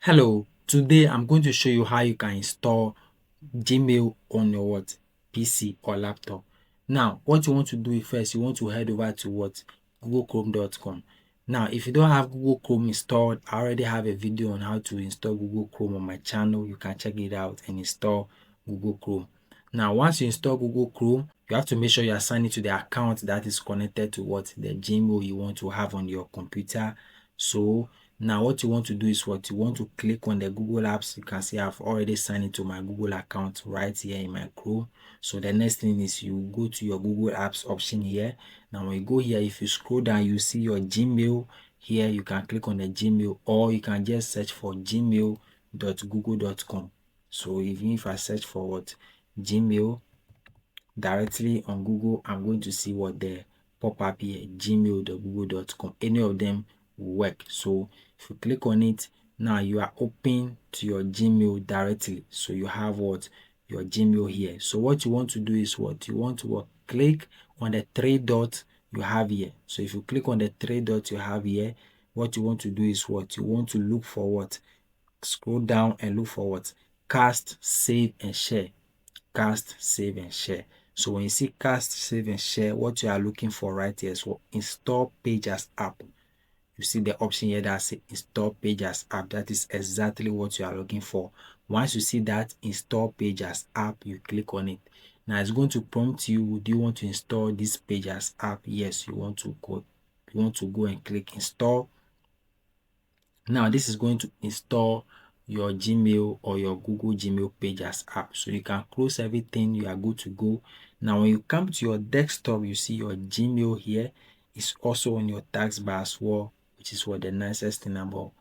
Hello, today I'm going to show you how you can install Gmail on your PC or laptop. Now, what you want to do first, you want to head over to googlechrome.com. Now, if you don't have Google Chrome installed, I already have a video on how to install Google Chrome on my channel. You can check it out and install Google Chrome. Now, once you install Google Chrome, you have to make sure you are signed into the account that is connected to the Gmail you want to have on your computer. So now what you want to do is you want to click on the Google apps. You can see I've already signed into my Google account right here in my Chrome. So the next thing is you go to your Google apps option here. Now when you go here, if you scroll down, you see your Gmail here. You can click on the Gmail, or you can just search for gmail.google.com. So even if I search for Gmail directly on Google, I'm going to see the pop up here, gmail.google.com. Any of them will work. So if you click on it, now you are open to your Gmail directly. So you have your Gmail here. So what you want to do is you want to click on the three dots you have here. So if you click on the three dots you have here, what you want to do is you want to look for scroll down and look for cast, save and share. Cast, save and share. So when you see cast, save and share, what you are looking for right here is install page as app. You see the option here that says install page as app. That is exactly what you are looking for. Once you see that install page as app, you click on it. Now it's going to prompt you, do you want to install this page as app? Yes, you want to go and click install. Now this is going to install your Gmail or your Google Gmail page as app. So you can close everything, you are good to go. Now when you come to your desktop, you see your Gmail here. It's also on your taskbar as well, which is the nicest thing about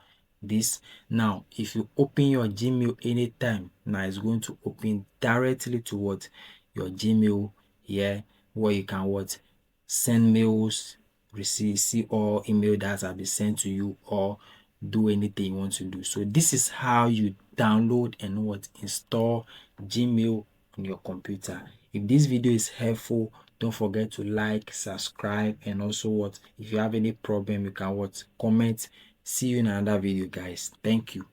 this. Now if you open your Gmail anytime, now it's going to open directly to your Gmail here, where you can send mails, see all email that have been sent to you, or do anything you want to do. So this is how you download and install Gmail on your computer. If this video is helpful, don't forget to like, subscribe, and also if you have any problem, you can comment. See you in another video, guys. Thank you.